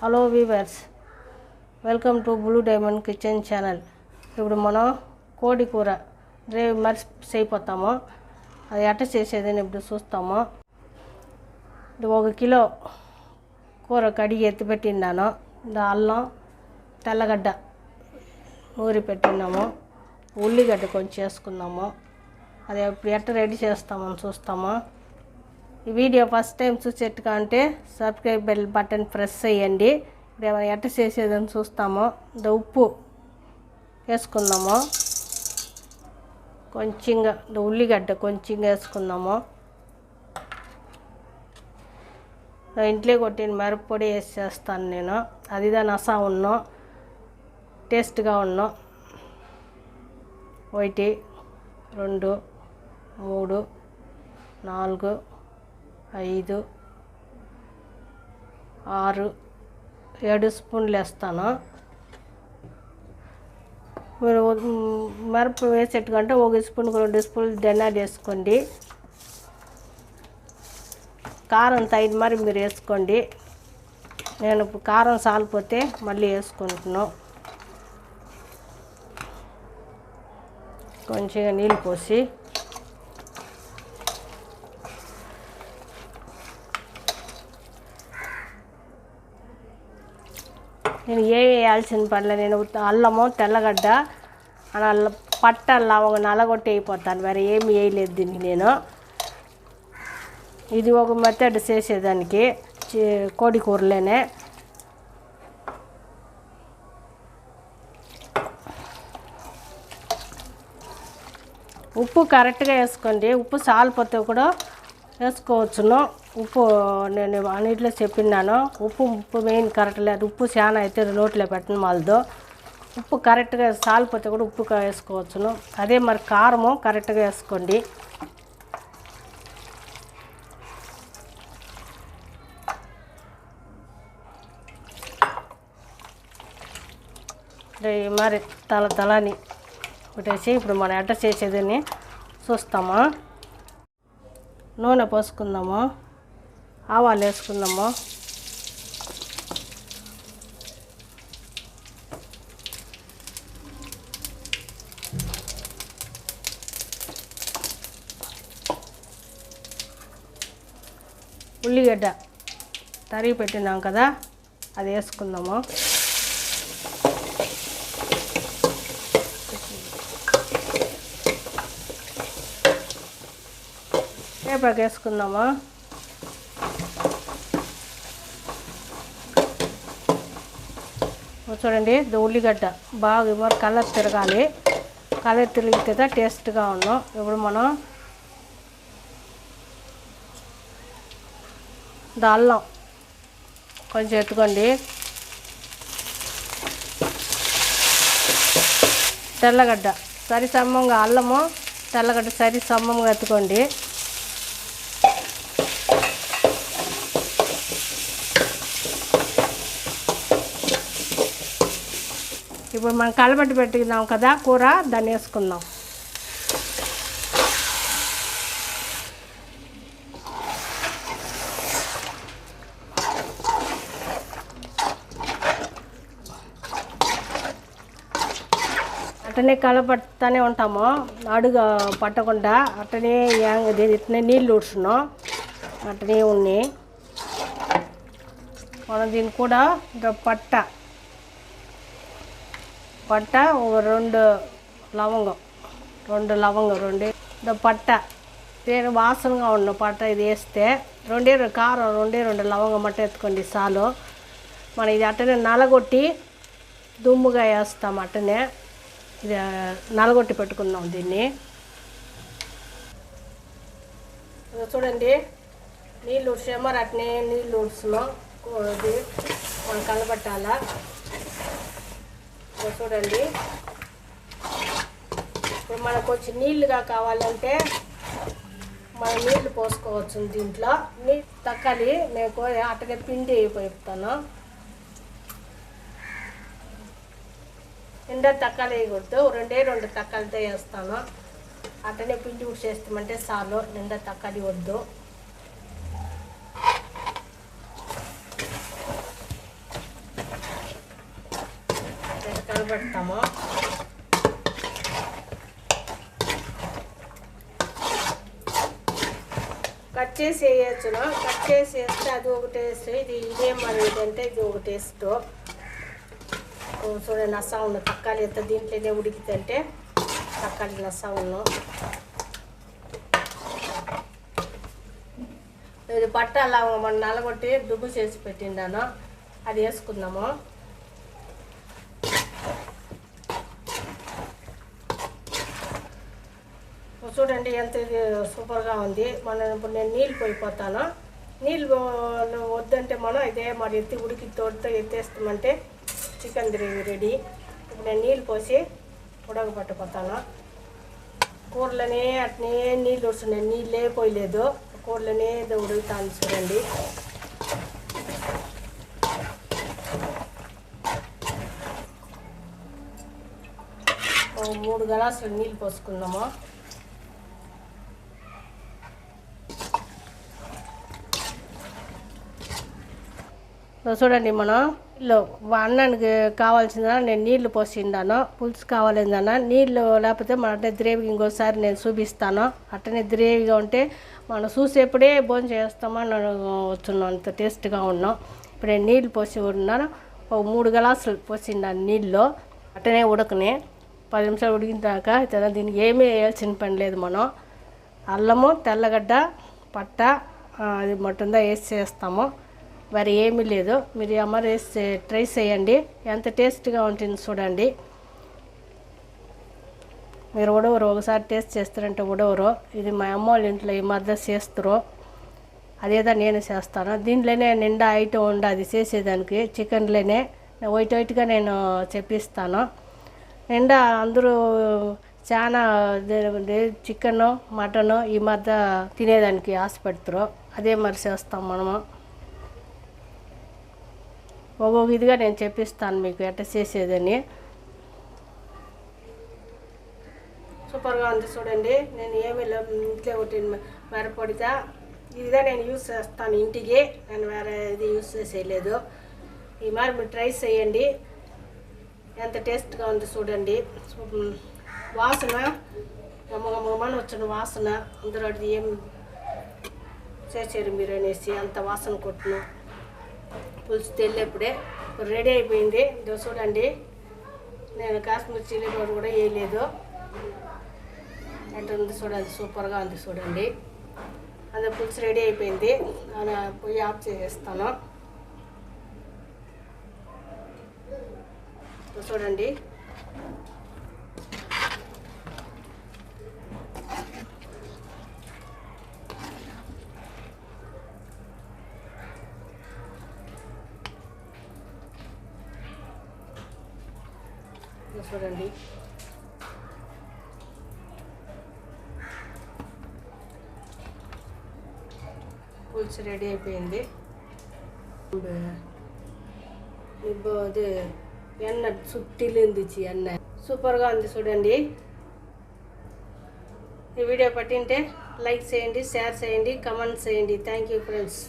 Hello weavers, welcome to blue diamond kitchen channel. ఇప్పుడు మనం కోడి కూర గ్రేవీ మర్చిపోతాము. అది ఎట్ట చేసేదని ఇప్పుడు చూస్తాము. ఇది 1 కిలో కూర కడిగి ఎత్తిపెట్టిన్నాను. అల్లం, తెల్లగడ్డ నూరి పెట్టినాము. ఉల్లిగడ్డ కొంచెం వేసుకున్నాము. అది ఇప్పుడు ఎట్ట రెడీ చేస్తామని చూస్తాము. ఈ వీడియో ఫస్ట్ టైం చూసేట్టుగా అంటే సబ్స్క్రైబ్ బెల్ బటన్ ప్రెస్ చేయండి. ఇప్పుడు ఏమైనా ఎట్ట చేసేదని చూస్తాము. ఉప్పు వేసుకుందాము. కొంచెంగా ఉల్లిగడ్డ కొంచెం వేసుకుందాము. ఇంట్లో కొట్టిన మిరప్పొడి వేసి చేస్తాను నేను. అదిదా నసా ఉన్నో టేస్ట్గా ఉన్నో. 1 2 3 4 5 6 7 స్పూన్లు వేస్తాను. మీరు మిరప వేసేట్టుకంటే 1 స్పూన్ 2 స్పూన్లు ధనియాలు వేసుకోండి. కారం తగిన మరి మీరు వేసుకోండి. నేను ఇప్పుడు కారం సాలిపోతే మళ్ళీ వేసుకుంటున్నాను. కొంచెం నీళ్ళు పోసి నేను వేయాల్సిన పనిలే. నేను అల్లము, తెల్లగడ్డ పట్ట లవంగ నలగొట్టి అయిపోతాను. వేరే ఏమి వేయలేదు దీనికి నేను. ఇది ఒక మెథడ్ చేసేదానికి కోడి కూరలోనే. ఉప్పు కరెక్ట్గా వేసుకోండి. ఉప్పు సాలిపోతే కూడా వేసుకోవచ్చును. ఉప్పు నేను అన్నింటిలో చెప్పినాను. ఉప్పు మెయిన్ కరెక్ట్ లేదు. ఉప్పు చాలా అయితే నోట్లో పెట్టను వాళ్ళతో. ఉప్పు కరెక్ట్గా సాలిపోతే కూడా ఉప్పు వేసుకోవచ్చును. అదే మరి కారము కరెక్ట్గా వేసుకోండి. మరి తలని పెట్టేసి ఇప్పుడు మనం ఎట్ట చేసేదని చూస్తాము. నూనె పోసుకుందాము. ఆవాలు వేసుకుందాము. ఉల్లిగడ్డ తరిగి పెట్టినాం కదా, అది వేసుకుందాము. వేపాకు వేసుకుందాము. చూడండి, ఉల్లిగడ్డ బాగా మరి కలర్ తిరగాలి. కలర్ తిరిగితే టేస్ట్గా ఉన్నాం. ఇప్పుడు మనం అల్లం కొంచెం ఎత్తుకోండి. తెల్లగడ్డ సరి సమంగా, అల్లము తెల్లగడ్డ సరి సమంగా ఎత్తుకోండి. ఇప్పుడు మనం కలబెట్టి పెట్టుకున్నాం కదా కూర, దాన్ని వేసుకుందాం. అట్టనే కలపడుతూనే ఉంటాము, అడుగు పట్టకుండా. అట్టనే ఇట్నే నీళ్ళు ఊడ్చున్నాం. అట్టనే ఉన్నాయి. మనం దీన్ని కూడా పట్ట 2 లవంగం 2 పట్ట పేరు వాసనగా ఉన్న పట్ట ఇది వేస్తే 2 కారం 2 లవంగం మట్ట ఎత్తుకోండి చాలు. మనం ఇది అట్టనే నలగొట్టి దుమ్ముగా వేస్తాం. అట్టనే ఇది నలగొట్టి పెట్టుకుందాం దీన్ని. చూడండి, నీళ్ళు ఊడ్చామో అట్నే నీళ్ళు ఊడ్చున్నాం. ఇది మనం కలబట్టాలా. చూడండి, ఇప్పుడు మనకు కొంచెం నీళ్ళుగా కావాలంటే మనం నీళ్ళు పోసుకోవచ్చు. దీంట్లో తక్కాలి. నేను అట్టనే పిండి వేయిపోతాను. నిండా తక్కాలి వేయకూడదు. 2 తక్కాలతో వేస్తాను. అట్టనే పిండి ఉడిచేస్తామంటే చాలు. నిండా తక్కాలి వద్దు. కలబెడతాము. కట్ చేసి వేయచ్చును. కట్ చేసి వేస్తే అది ఒక టేస్ట్, ఇదే మరి ఇదంటే ఇది ఒక టేస్ట్. చూడండి నసా ఉన్న తక్కాలి ఎంత దీంట్లోనే ఉడికితే తక్కాలి నసా ఉన్న ఇది పట్ట అలా మనం నలగొట్టి దుబ్బు చేసి పెట్టిండాను, అది వేసుకుందాము. చూడండి ఎంత ఇది సూపర్గా ఉంది. ఇప్పుడు నేను నీళ్ళు పోయిపోతాను. నీళ్ళు వద్దంటే మనం ఇదే మరి ఎత్తి ఉడికి తోడుతో ఎత్తేస్తామంటే చికెన్ గ్రేవీ రెడీ. ఇప్పుడు నేను నీళ్ళు పోసి ఉడకబెట్టుకుపోతాను. కూరలోనే అట్నే నీళ్ళు వస్తున్నాయి, నీళ్ళే పోయలేదు, కూరలోనే ఉడుకుతాను. చూడండి ఓ 3 గ్లాసులు నీళ్ళు పోసుకుందాము. చూడండి మనం అన్నానికి కావాల్సిందా నేను నీళ్లు పోసిండాను. పులుసు కావాలిందన్నా నీళ్ళు లేకపోతే మన అంటే గ్రేవీ ఇంకోసారి నేను చూపిస్తాను. అట్టనే గ్రేవీగా ఉంటే మనం చూసేప్పుడే భోజనం చేస్తామని వచ్చున్నాం, అంత టేస్ట్గా ఉన్నాం. ఇప్పుడు నేను నీళ్ళు పోసి ఉన్నాను. ఒక 3 గ్లాసులు పోసిండాను నీళ్ళు. అట్టనే ఉడకని 10 నిమిషాలు ఉడికిన దాకా దీనికి ఏమీ వేయాల్సిన పని లేదు. మనం అల్లము, తెల్లగడ్డ, పట్ట అది మటుందా వేసి చేస్తాము, మరి ఏమీ లేదు. మీరు అమ్మరు వేసి ట్రై చేయండి, ఎంత టేస్ట్గా ఉంటుంది చూడండి. మీరు ఉడవరు, ఒకసారి టేస్ట్ చేస్తారంటే ఉడవరు. ఇది మా అమ్మ వాళ్ళ ఇంట్లో ఈ మధ్య చేస్తారు, అదేదో నేను చేస్తాను. దీంట్లోనే నిండా ఐటమ్ ఉండదు చేసేదానికి, చికెన్లోనే వైట్గా నేను చెప్పిస్తాను. నిండా అందరూ చాలా చికెను, మటను ఈ మధ్య తినేదానికి ఆశపడతారు, అదే మరి చేస్తాం మనము. ఒక్కొక్క ఇదిగా నేను చెప్పిస్తాను మీకు ఎట్లా చేసేదని. సూపర్గా ఉంది చూడండి. నేను ఏమి ఇంట్లో ఒకటి మిరపొడిగా ఇదిగా నేను యూజ్ చేస్తాను ఇంటికి, నేను వేరే ఇది యూజ్ చేసేయలేదు. ఈ మరి మీరు ట్రై చేయండి, ఎంత టేస్ట్గా ఉంది చూడండి. వాసన గమ్మగమ్మని వచ్చిన వాసన, అందరూ అది ఏం చేసారు మీరు అనేసి అంత వాసన కొట్టును. పులుసు తెల్లేప్పుడే రెడీ అయిపోయింది. ఇదో చూడండి, నేను కాశ్మీర్ చిల్లీ పౌడర్ కూడా వేయలేదు. ఎట్లా ఉంది చూడండి, సూపర్గా ఉంది చూడండి. అదే పులుసు రెడీ అయిపోయింది. నేను పొయ్యి ఆఫ్ చేసేస్తాను. చూడండి చూడండి పులుసు రెడీ అయిపోయింది. అదే ఎన్న చుట్టిలింది ఎన్న సూపర్గా ఉంది చూడండి. ఈ వీడియో పట్టింటే లైక్ చేయండి, షేర్ చేయండి, కమెంట్ చేయండి. Thank you friends.